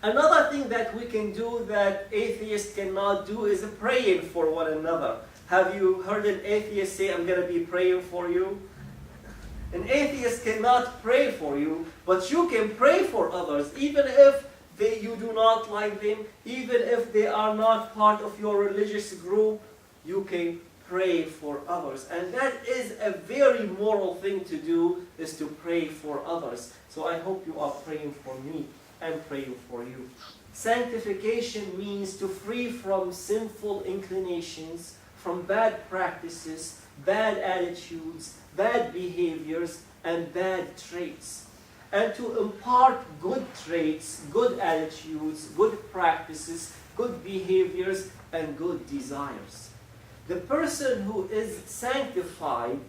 Another thing that we can do that atheists cannot do is praying for one another. Have you heard an atheist say, I'm going to be praying for you? An atheist cannot pray for you, but you can pray for others, even if you do not like them, even if they are not part of your religious group, you can pray for others. And that is a very moral thing to do, is to pray for others. So I hope you are praying for me and praying for you. Sanctification means to free from sinful inclinations, from bad practices, bad attitudes, bad behaviors, and bad traits. And to impart good traits, good attitudes, good practices, good behaviors, and good desires. The person who is sanctified,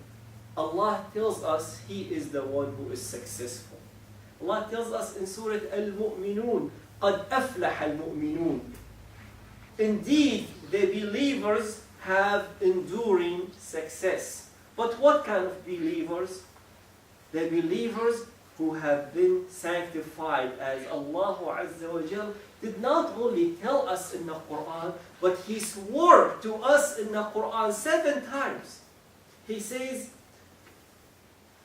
Allah tells us he is the one who is successful. Allah tells us in Surah Al-Mu'minun, قَدْ أَفْلَحَ الْمُؤْمِنُونَ. Indeed, the believers have enduring success. But what kind of believers? The believers who have been sanctified, as Allah Azza wa Jal did not only tell us in the Quran, but He swore to us in the Quran 7 times. He says,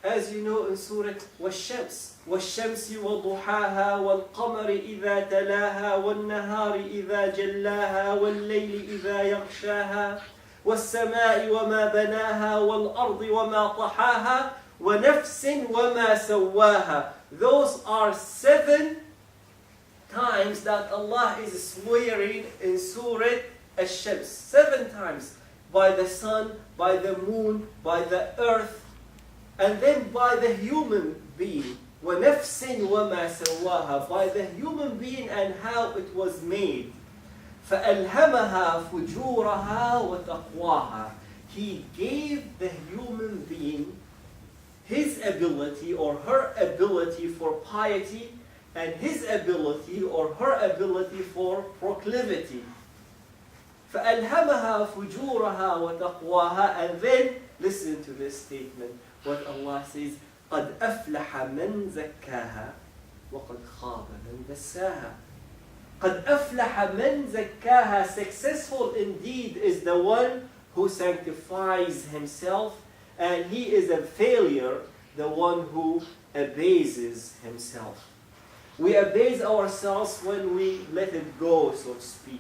as you know in Surah وَالشَّمْسِ وَالشَّمْسِ وَضُحَاهَا وَالْقَمَرِ إِذَا تَلَاهَا وَالنَّهَارِ إِذَا جَلَّاهَا وَاللَّيْلِ إِذَا يَغْشَاهَا وَالسَّمَاءِ وَمَا بَنَاهَا وَالْأَرْضِ وَمَا طَحَاهَا وَنَفْسٍ وَمَا سَوَّاهَا. Those are 7 times that Allah is swearing in Surah Al-Shams. 7 times. By the sun, by the moon, by the earth, and then by the human being. وَنَفْسٍ وَمَا سَوَّاهَا. By the human being and how it was made. فَأَلْهَمَهَا فُجُورَهَا وَتَقْوَاهَا. He gave the human being his ability or her ability for piety, and his ability or her ability for proclivity. فَأَلْهَمَهَا فُجُورَهَا وَتَقْوَاهَا. And then, listen to this statement, what Allah says, قَدْ أَفْلَحَ مَنْ زَكَّاهَا وَقَدْ خَابَ مَنْ دَسَّاهَا. قَدْ أَفْلَحَ مَنْ زَكَّاهَا. Successful indeed is the one who sanctifies himself, and he is a failure, the one who abases himself. We abase ourselves when we let it go, so to speak.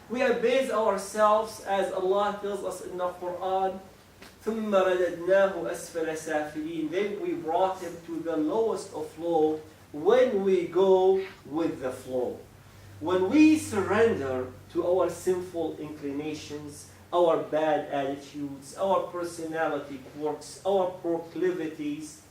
We abase ourselves, as Allah tells us in the Quran, ثُمَّ رَدَدْنَاهُ أَسْفَلَ سَافِلِينَ. Then we brought him to the lowest of low when we go with the flow. When we surrender to our sinful inclinations, our bad attitudes, our personality quirks, our proclivities,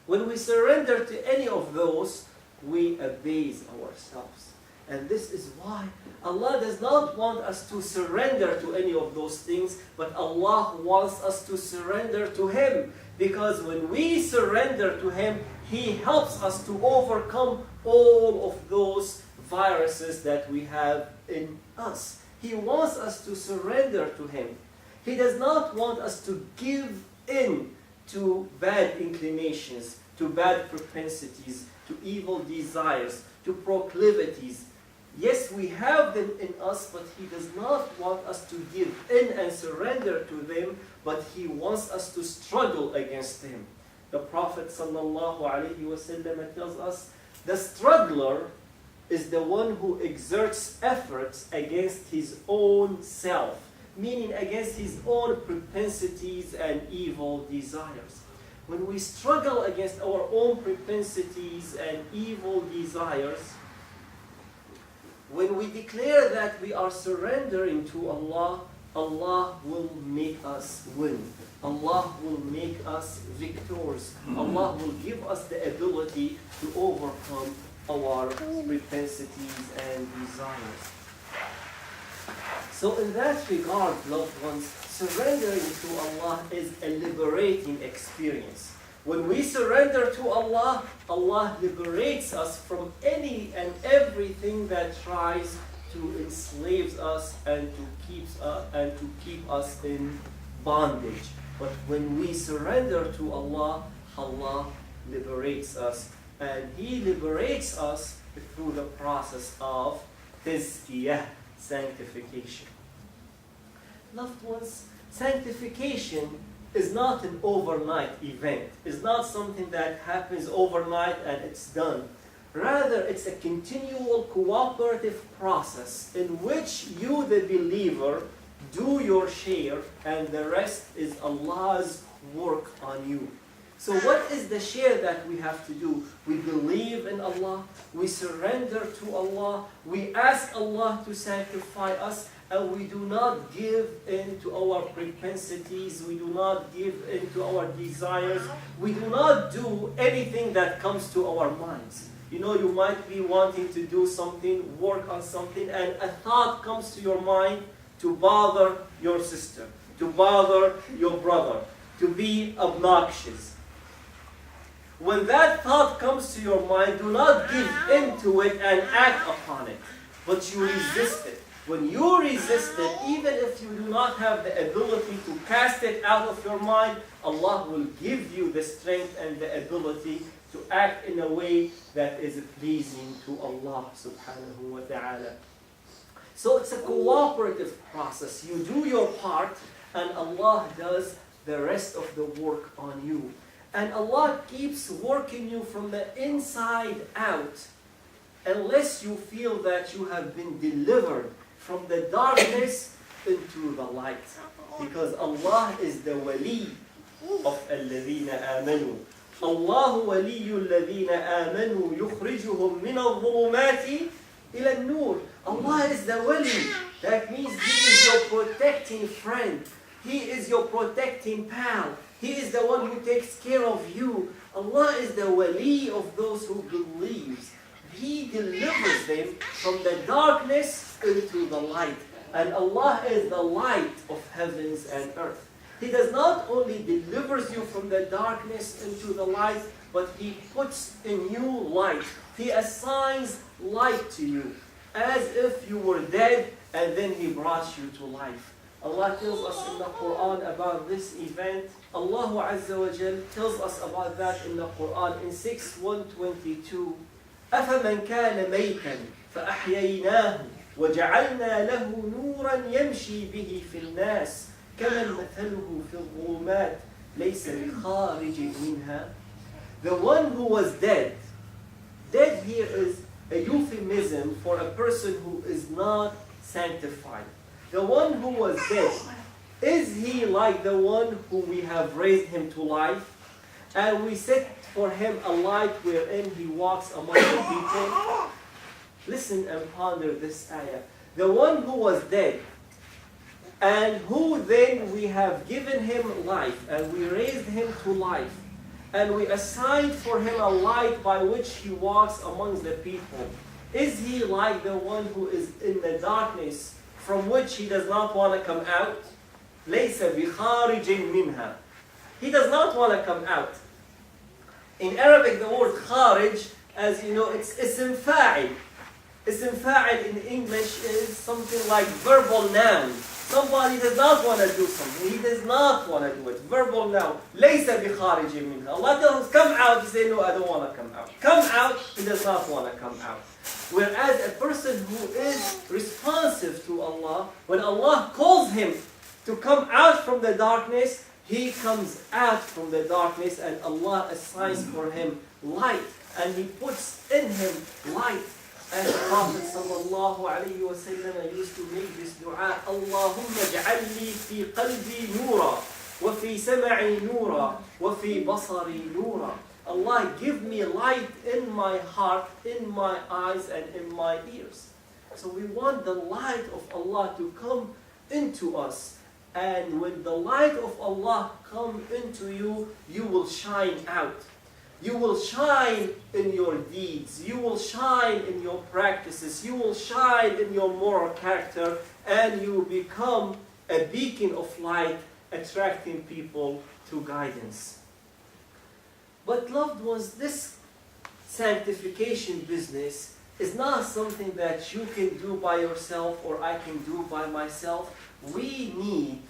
when we surrender to any of those, we abase ourselves. And this is why Allah does not want us to surrender to any of those things, but Allah wants us to surrender to Him. Because when we surrender to Him, He helps us to overcome all of those viruses that we have in us. He wants us to surrender to Him. He does not want us to give in to bad inclinations, to bad propensities, to evil desires, to proclivities. Yes, we have them in us, but He does not want us to give in and surrender to them, but He wants us to struggle against them. The Prophet ﷺ tells us, the struggler is the one who exerts efforts against his own self, meaning against his own propensities and evil desires. When we struggle against our own propensities and evil desires, when we declare that we are surrendering to Allah, Allah will make us win. Allah will make us victors. Allah will give us the ability to overcome our propensities and desires. So in that regard, loved ones, surrendering to Allah is a liberating experience. When we surrender to Allah, Allah liberates us from any and everything that tries to enslave us and to keep us in bondage. But when we surrender to Allah, Allah liberates us. And He liberates us through the process of tazkiyah, sanctification. Loved ones, sanctification is not an overnight event. It's not something that happens overnight and it's done. Rather, it's a continual cooperative process in which you, the believer, do your share and the rest is Allah's work on you. So what is the share that we have to do? We believe in Allah, we surrender to Allah, we ask Allah to sanctify us, and we do not give in to our propensities, we do not give in to our desires, we do not do anything that comes to our minds. You know, you might be wanting to do something, work on something, and a thought comes to your mind to bother your sister, to bother your brother, to be obnoxious. When that thought comes to your mind, do not give in to it and act upon it, but you resist it. When you resist it, even if you do not have the ability to cast it out of your mind, Allah will give you the strength and the ability to act in a way that is pleasing to Allah subhanahu wa ta'ala. So it's a cooperative process. You do your part and Allah does the rest of the work on you. And Allah keeps working you from the inside out unless you feel that you have been delivered from the darkness into the light. Because Allah is the wali of الذين آمنوا. الله ولي الذين آمنوا يخرجهم من الظلمات إلى النور. Allah is the wali. That means He is your protecting friend. He is your protecting pal. He is the one who takes care of you. Allah is the wali of those who believes. He delivers them from the darkness into the light. And Allah is the light of heavens and earth. He does not only delivers you from the darkness into the light, but He puts a new light. He assigns light to you, as if you were dead, and then He brought you to life. Allah tells us in the Quran about this event. Allah Azza wa Jal tells us about that in the Quran in 6:122. أَفَمَنْ كَانَ مَيْتًا فَأَحْيَيْنَاهُ وَجَعَلْنَا لَهُ نُورًا يَمْشِي بِهِ فِي النَّاسِ كَمَنْ مَثَلُهُ فِي الظُّلُمَاتِ لَيْسَ بِخَارِجٍ مِنْهَا. The one who was dead. Dead here is a euphemism for a person who is not sanctified. The one who was dead, is he like the one who we have raised him to life? And we set for him a light wherein he walks among the people? Listen and ponder this ayah. The one who was dead, and who then we have given him life, and we raised him to life, and we assigned for him a light by which he walks amongst the people. Is he like the one who is in the darkness from which he does not want to come out? لَيْسَ بِخَارِجٍ مِنْهَا. He does not want to come out. In Arabic, the word kharij, as you know, it's ism fa'il. Ism fa'il in English is something like verbal noun. Somebody does not want to do something. He does not want to do it. Verbal noun. لَيْسَ بِخَارِجٍ مِنْهَا. Allah tells us, come out. You say, no, I don't want to come out. Come out. He does not want to come out. Whereas a person who is responsive to Allah, when Allah calls him to come out from the darkness, he comes out from the darkness and Allah assigns for him light. And He puts in him light. As the Prophet sallallahu alayhi wa sallam used to make this dua, Allahumma ja'alli fi qalbi nura, wa fi sam'i nura, wa fi basari nura. Allah, give me light in my heart, in my eyes, and in my ears. So we want the light of Allah to come into us. And when the light of Allah comes into you, you will shine out. You will shine in your deeds. You will shine in your practices. You will shine in your moral character. And you will become a beacon of light, attracting people to guidance. But loved ones, this sanctification business is not something that you can do by yourself or I can do by myself. We need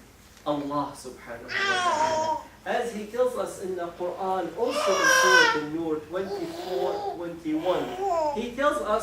Allah subhanahu wa ta'ala. As he tells us in the Quran, also in Surah An-Nur 24:21, he tells us